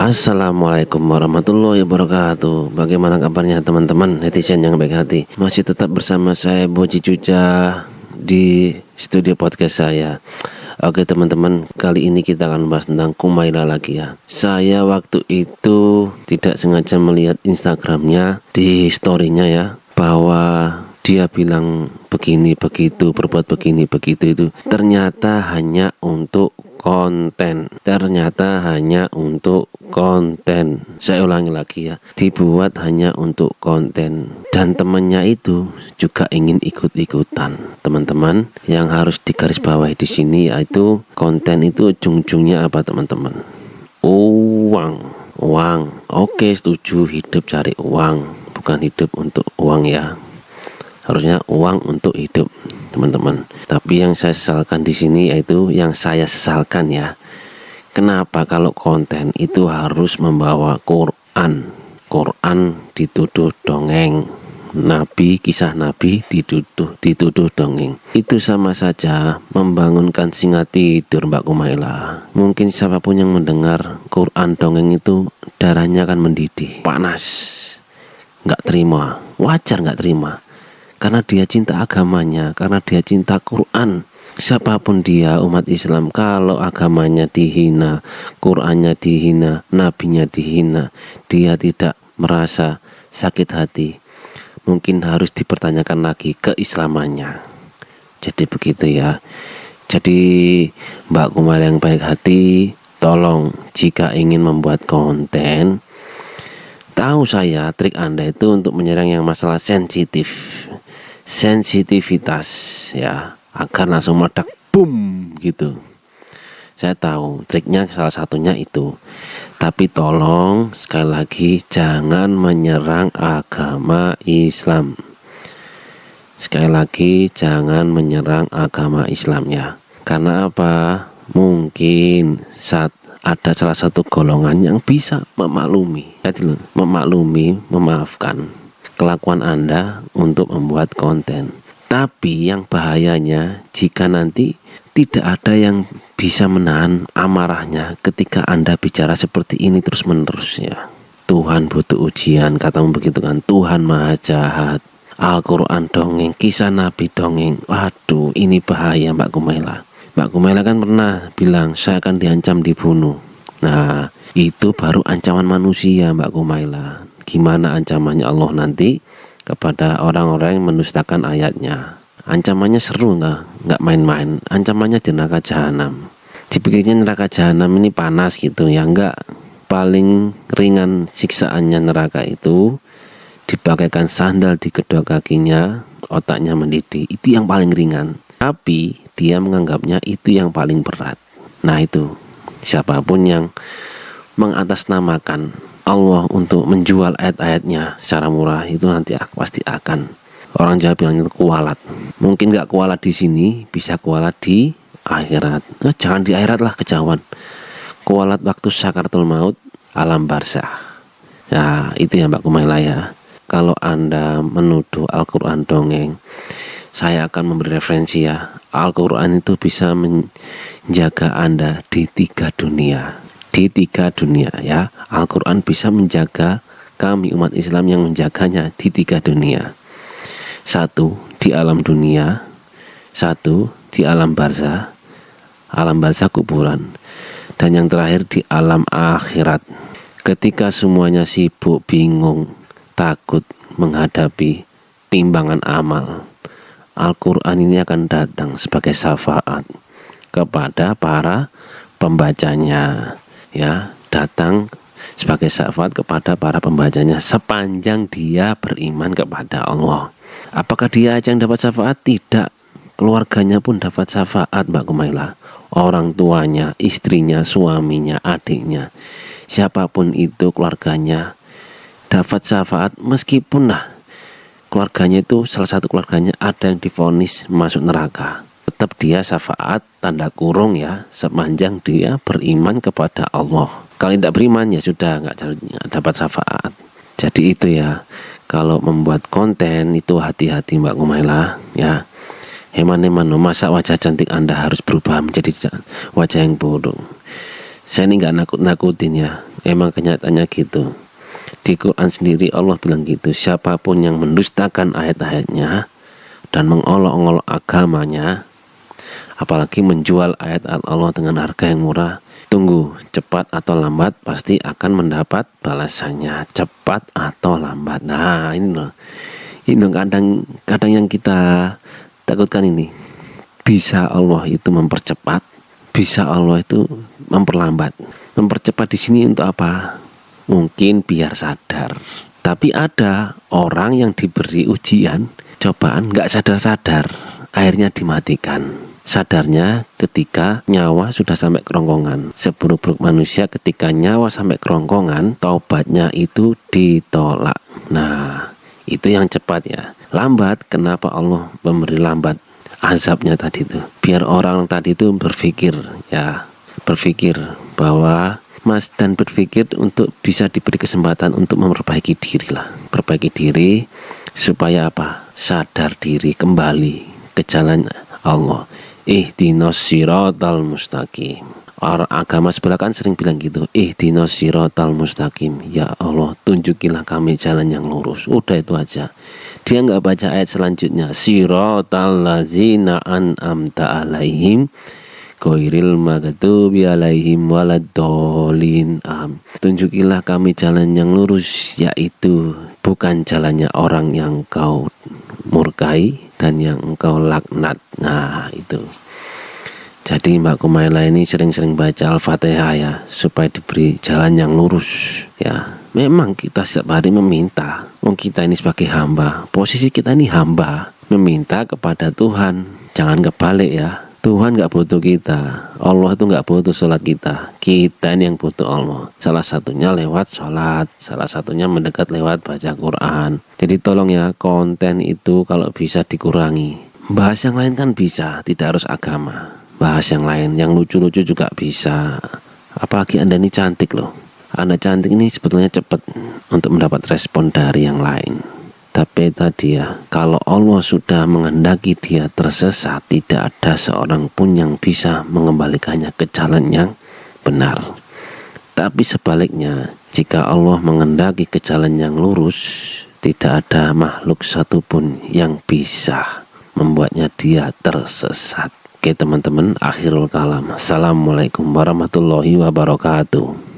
Assalamualaikum warahmatullahi wabarakatuh. Bagaimana kabarnya teman-teman netizen yang baik hati? Masih tetap bersama saya Boji Cuca di studio podcast saya. Oke teman-teman, kali ini kita akan bahas tentang Kumaila lagi ya. Saya waktu itu tidak sengaja melihat Instagramnya di storynya ya, bahwa dia bilang begini begitu, berbuat begini begitu, itu ternyata hanya untuk konten. Saya ulangi lagi ya, dibuat hanya untuk konten. Dan temannya itu juga ingin ikut-ikutan. Teman-teman, yang harus digarisbawahi di sini yaitu konten itu ujung-ujungnya apa teman-teman? Uang. Oke, setuju, hidup cari uang, bukan hidup untuk uang ya. Harusnya uang untuk hidup, teman-teman. Tapi yang saya sesalkan di sini yaitu yang saya sesalkan ya. Kenapa kalau konten itu harus membawa Quran? Quran dituduh dongeng. Nabi, kisah Nabi dituduh dongeng. Itu sama saja membangunkan singa tidur, Mbak Kumaila. Mungkin siapapun yang mendengar Quran dongeng itu darahnya akan mendidih, panas, nggak terima, wajar nggak terima. Karena dia cinta agamanya, karena dia cinta Quran. Siapapun dia, umat Islam, kalau agamanya dihina, Qurannya dihina, nabinya dihina, dia tidak merasa sakit hati. Mungkin harus dipertanyakan lagi keislamannya. Jadi begitu ya. Jadi Mbak Kumaila yang baik hati, tolong jika ingin membuat konten, tahu saya trik Anda itu untuk menyerang yang masalah sensitivitas ya, agar langsung meledak boom gitu. Saya tahu triknya salah satunya itu. Tapi tolong sekali lagi jangan menyerang agama Islam. Sekali lagi jangan menyerang agama Islam ya. Karena apa? Mungkin saat ada salah satu golongan yang bisa memaafkan kelakuan Anda untuk membuat konten. Tapi yang bahayanya jika nanti tidak ada yang bisa menahan amarahnya ketika Anda bicara seperti ini terus-menerus ya. Tuhan butuh ujian, katamu begitu kan. Tuhan maha jahat, Al-Quran dongeng, kisah Nabi dongeng. Waduh, ini bahaya Mbak Kumaila. Mbak Kumaila kan pernah bilang saya akan diancam dibunuh. Nah, itu baru ancaman manusia Mbak Kumaila. Gimana ancamannya Allah nanti kepada orang-orang yang mendustakan ayatnya? Ancamannya seru nggak main-main. Ancamannya di neraka jahanam. Dipikirnya neraka jahanam ini panas gitu ya, enggak. Paling ringan siksaannya neraka itu dipakaikan sandal di kedua kakinya, otaknya mendidih. Itu yang paling ringan. Tapi dia menganggapnya itu yang paling berat. Nah itu, siapapun yang mengatasnamakan Allah untuk menjual ayat-ayatnya secara murah, itu nanti pasti akan, orang Jawa bilangnya itu kualat. Mungkin gak kualat di sini, bisa kualat di akhirat. Nah, jangan di akhirat lah, kejauhan. Kualat waktu sakaratul maut, alam barzah. Ya itu ya Mbak Kumaila ya. Kalau Anda menuduh Al-Quran dongeng, saya akan memberi referensi ya. Al-Quran itu bisa menjaga Anda di 3 dunia. Di 3 dunia ya. Al-Quran bisa menjaga kami umat Islam yang menjaganya di 3 dunia. 1 di alam dunia, 1 di alam barzah kuburan, dan yang terakhir di alam akhirat. Ketika semuanya sibuk, bingung, takut menghadapi timbangan amal, Al-Quran ini akan datang sebagai syafaat kepada para pembacanya ya, datang sebagai syafaat kepada para pembacanya sepanjang dia beriman kepada Allah. Apakah dia aja yang dapat syafaat? Tidak, keluarganya pun dapat syafaat Mbak Kumaila. Orang tuanya, istrinya, suaminya, adiknya, siapapun itu keluarganya dapat syafaat. Meskipun keluarganya itu, salah satu keluarganya ada yang divonis masuk neraka, tetap dia syafaat tanda kurung ya, sepanjang dia beriman kepada Allah. Kalau tidak beriman ya sudah nggak dapat syafaat. Jadi itu ya, kalau membuat konten itu hati-hati Mbak Kumaila ya. Heman-heman, masa wajah cantik Anda harus berubah menjadi wajah yang buruk? Saya ini nggak nakut-nakutin ya, Emang kenyataannya gitu. Di Quran sendiri Allah bilang gitu, siapapun yang mendustakan ayat-ayatnya dan mengolok-olok agamanya, apalagi menjual ayat-ayat Allah dengan harga yang murah, tunggu, cepat atau lambat pasti akan mendapat balasannya, cepat atau lambat. Nah ini loh, kadang yang kita takutkan ini, bisa Allah itu mempercepat, bisa Allah itu memperlambat. Mempercepat di sini untuk apa? Mungkin biar sadar. Tapi ada orang yang diberi ujian, cobaan, nggak sadar-sadar, akhirnya dimatikan. Sadarnya ketika nyawa sudah sampai kerongkongan. Seburuk-buruk manusia ketika nyawa sampai kerongkongan, taubatnya itu ditolak. Nah, itu yang cepat ya. Lambat, kenapa Allah memberi lambat azabnya tadi itu? Biar orang tadi itu berpikir bahwa dan berpikir untuk bisa diberi kesempatan untuk memperbaiki diri lah. Perbaiki diri supaya apa? Sadar diri kembali ke jalan Allah. Ihdinas siratal mustaqim. Orang agama sebelah kan sering bilang gitu, ihdinas siratal mustaqim. Ya Allah, tunjukilah kami jalan yang lurus. Udah itu aja. Dia nggak baca ayat selanjutnya, siratal ladzina an'amta alaihim ghairil maghdubi alaihim waladdallin. Tunjukilah kami jalan yang lurus, yaitu bukan jalannya orang yang kau murkai dan yang engkau laknat. Nah itu. Jadi Mbak Kumaila ini sering-sering baca Al-Fatihah ya, supaya diberi jalan yang lurus ya. Memang kita setiap hari meminta, kita ini sebagai hamba, posisi kita ini hamba, meminta kepada Tuhan. Jangan kebalik ya. Tuhan gak butuh kita, Allah itu gak butuh sholat kita ini yang butuh Allah. Salah satunya lewat sholat, salah satunya mendekat lewat baca Quran. Jadi tolong ya, konten itu kalau bisa dikurangi. Bahas yang lain kan bisa, tidak harus agama. Bahas yang lain, yang lucu-lucu juga bisa. Apalagi Anda ini cantik loh. Anda cantik ini sebetulnya cepat untuk mendapat respon dari yang lain. Tapi tadi ya, kalau Allah sudah menghendaki dia tersesat, tidak ada seorang pun yang bisa mengembalikannya ke jalan yang benar. Tapi sebaliknya, jika Allah menghendaki ke jalan yang lurus, tidak ada makhluk satupun yang bisa membuatnya dia tersesat. Oke teman-teman, akhirul kalam. Assalamualaikum warahmatullahi wabarakatuh.